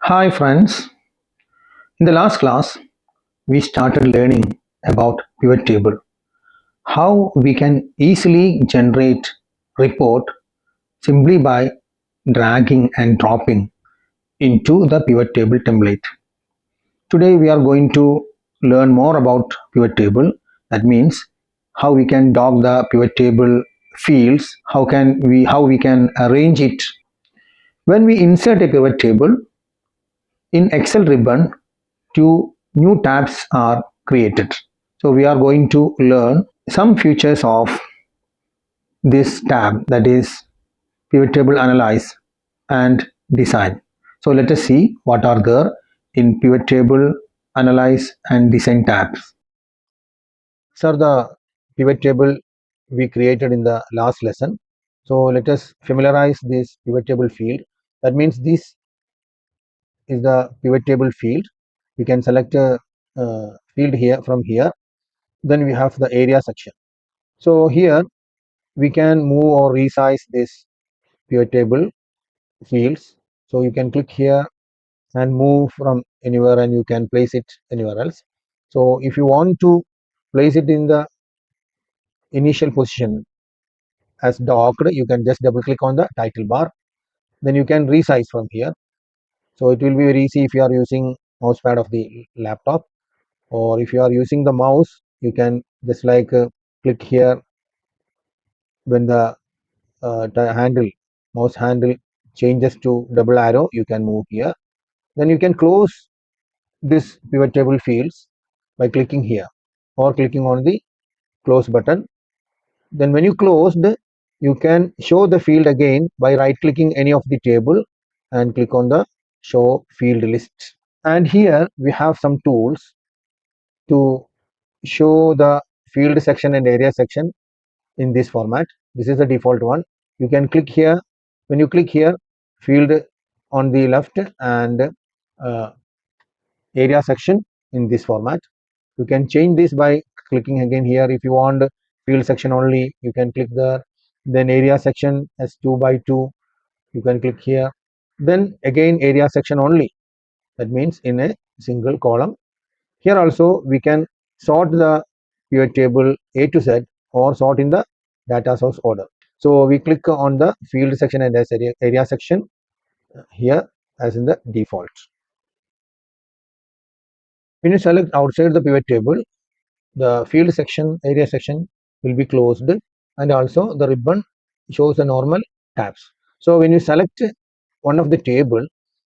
Hi friends, in the last class we started learning about pivot table, how we can easily generate report simply by dragging and dropping into the pivot table template. Today we are going to learn more about pivot table. That means how we can dock the pivot table fields, how we can arrange it. When we insert a pivot table in Excel ribbon, two new tabs are created. So we are going to learn some features of this tab, that is pivot table analyze and design. So let us see what are there in pivot table analyze and design tabs. These are the pivot table we created in the last lesson. So let us familiarize this pivot table field. That means this is the pivot table field. We can select a field here from here. Then we have the area section. So here we can move or resize this pivot table fields. So you can click here and move from anywhere and you can place it anywhere else. So if you want to place it in the initial position as docked, you can just double click on the title bar. Then you can resize from here. So it will be very easy if you are using mouse pad of the laptop, or if you are using the mouse, you can just like click here. When the mouse handle changes to double arrow, you can move here. Then you can close this pivot table fields by clicking here or clicking on the close button. Then when you closed, you can show the field again by right clicking any of the table and click on the show field list. And here we have some tools to show the field section and area section in this format. This is the default one. You can click here. When you click here, field on the left and area section in this format. You can change this by clicking again here. If you want field section only, you can click there. Then area section as 2 by 2, you can click here. Then again area section only, that means in a single column. Here also we can sort the pivot table A to Z or sort in the data source order. So we click on the field section and area section here as in the default. When you select outside the pivot table, the field section, area section will be closed, and also the ribbon shows the normal tabs. So when you select one of the table,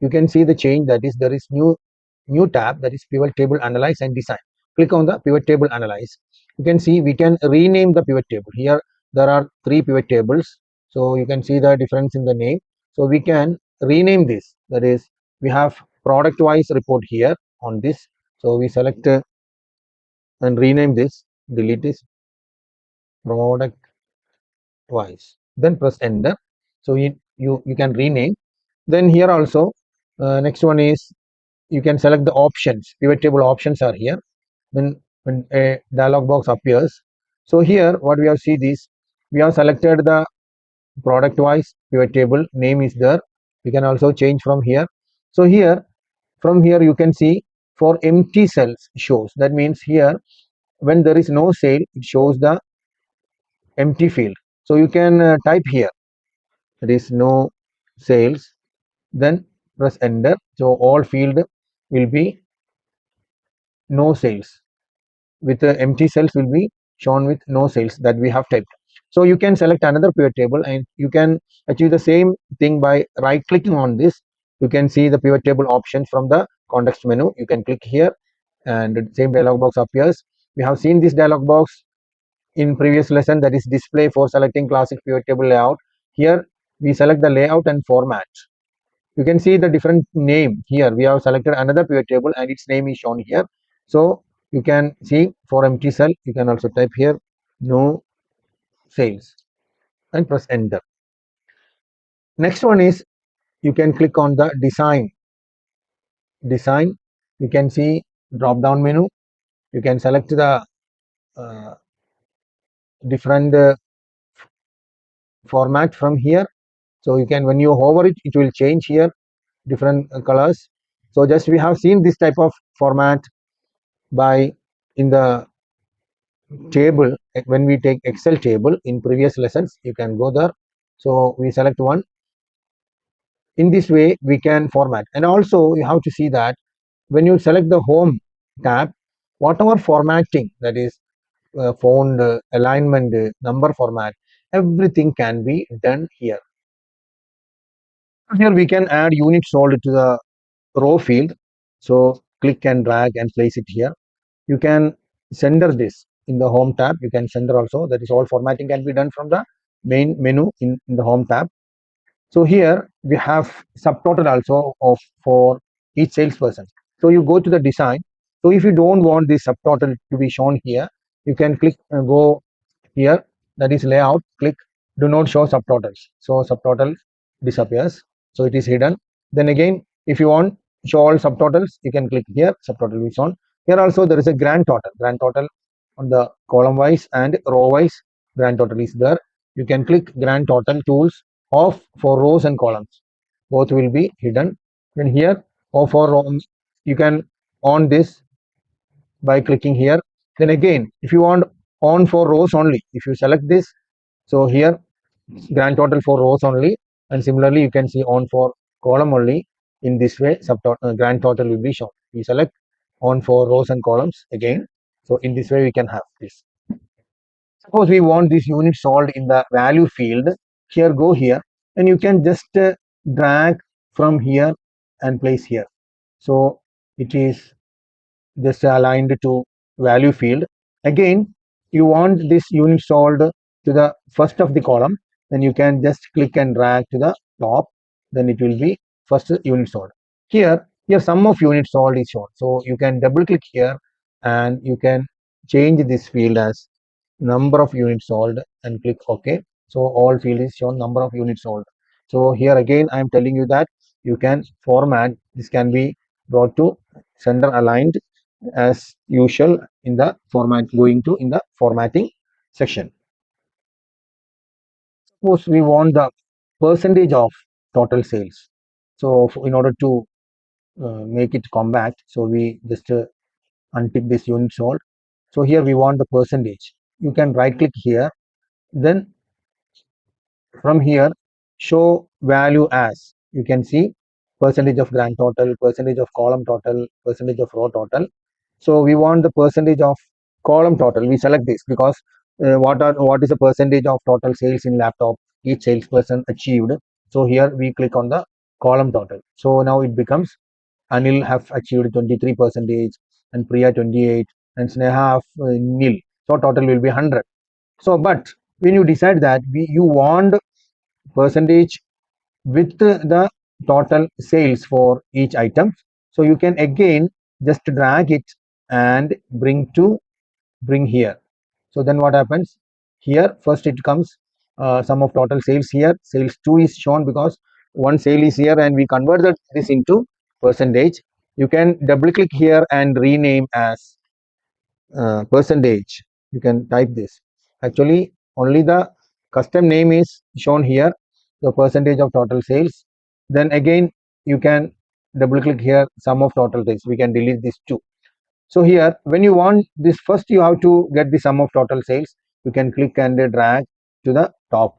you can see the change, that is there is new tab, that is pivot table analyze and design. Click on the pivot table analyze. You can see we can rename the pivot table. Here there are 3 pivot tables, so you can see the difference in the name. So we can rename this, that is we have product wise report here on this. So we select and rename this, delete this product wise, then press enter. So you can rename. Then here also next one is you can select the options. Pivot table options are here. Then when a dialog box appears, so here what we have seen is we have selected the product wise pivot table, name is there. We can also change from here. So here from here you can see for empty cells shows, that means here when there is no sale, it shows the empty field. So you can type here, there is no sales, then press enter. So all field will be no sales, with the empty cells will be shown with no sales that we have typed. So you can select another pivot table and you can achieve the same thing by right clicking on this. You can see the pivot table options from the context menu. You can click here and the same dialog box appears. We have seen this dialog box in previous lesson, that is display for selecting classic pivot table layout. Here we select the layout and format. You can see the different name here. We have selected another pivot table and its name is shown here. So you can see for empty cell, you can also type here no sales and press enter. Next one is you can click on the design. You can see drop down menu. You can select the different format from here. So you can, when you hover it, it will change here different colors. So just we have seen this type of format by in the table when we take Excel table in previous lessons. You can go there. So we select one. In this way we can format, and also you have to see that when you select the home tab, whatever formatting, that is font, alignment, number format, everything can be done here. Here we can add unit sold to the row field. So click and drag and place it here. You can center this in the home tab. You can center also. That is, all formatting can be done from the main menu in the home tab. So here we have subtotal also of for each salesperson. So you go to the design. So if you don't want this subtotal to be shown here, you can click go here, that is layout, click do not show subtotals. So subtotal disappears. So it is hidden. Then again, if you want show all subtotals, you can click here, subtotal is on. Here also there is a grand total. Grand total on the column wise and row wise, grand total is there. You can click grand total tools off for rows and columns. Both will be hidden. Then here off for rows, you can on this by clicking here. Then again, if you want on for rows only, if you select this, so here grand total for rows only, and similarly you can see on for column only. In this way grand total will be shown. We select on for rows and columns again. So in this way we can have this. Suppose we want this unit sold in the value field. Here, go here, and you can just drag from here and place here. So it is just aligned to value field. Again, you want this unit sold to the first of the column, then you can just click and drag to the top, then it will be first unit sold. Here sum of units sold is shown. So you can double click here and you can change this field as number of units sold and click OK. So all field is shown number of units sold. So here again I am telling you that you can format, this can be brought to center aligned as usual in the format, going to in the formatting section. Suppose we want the percentage of total sales. So in order to make it compact, so we just untick this unit sold. So here we want the percentage. You can right click here, then from here show value as. You can see percentage of grand total, percentage of column total, percentage of row total. So we want the percentage of column total. We select this because what is the percentage of total sales in laptop each salesperson achieved. So here we click on the column total. So now it becomes Anil have achieved 23 percentage and Priya 28 and Sneha have nil. So total will be 100. So but when you decide that you want percentage with the total sales for each item, so you can again just drag it and bring here. So then what happens here, first it comes sum of total sales. Here sales 2 is shown because one sale is here and we converted this into percentage. You can double click here and rename as percentage. You can type this. Actually only the custom name is shown here, the percentage of total sales. Then again you can double click here sum of total sales. We can delete this too. So here when you want this, first you have to get the sum of total sales. You can click and drag to the top.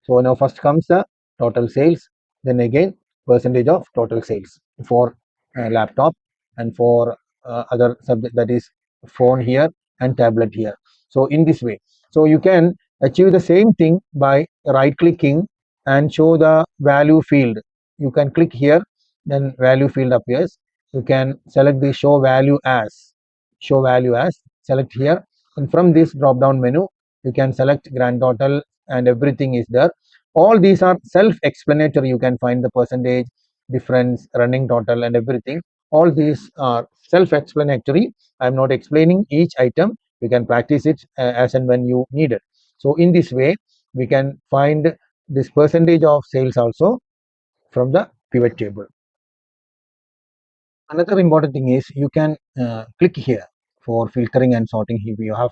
So now first comes the total sales, then again percentage of total sales for laptop and for other subject, that is phone here and tablet here. So in this way, so you can achieve the same thing by right clicking and show the value field. You can click here, then value field appears. You can select the show value as, select here, and from this drop down menu you can select grand total and everything is there. All these are self-explanatory. You can find the percentage, difference, running total and everything. All these are self-explanatory. I am not explaining each item. You can practice it as and when you need it. So in this way we can find this percentage of sales also from the pivot table. Another important thing is you can click here for filtering and sorting. If you have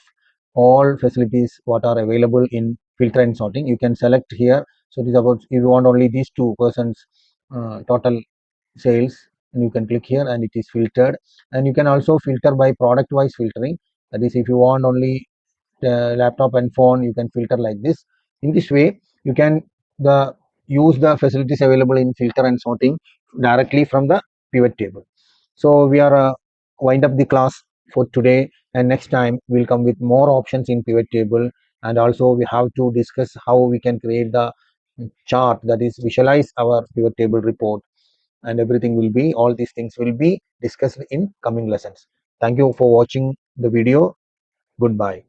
all facilities what are available in filter and sorting, you can select here. So it is about, if you want only these 2 persons total sales, and you can click here and it is filtered. And you can also filter by product wise filtering, that is if you want only laptop and phone, you can filter like this. In this way you can use the facilities available in filter and sorting directly from the pivot table. So we are wind up the class for today, and next time we'll come with more options in pivot table, and also we have to discuss how we can create the chart, that is visualize our pivot table report, and everything will be, all these things will be discussed in coming lessons. Thank you for watching the video. Goodbye.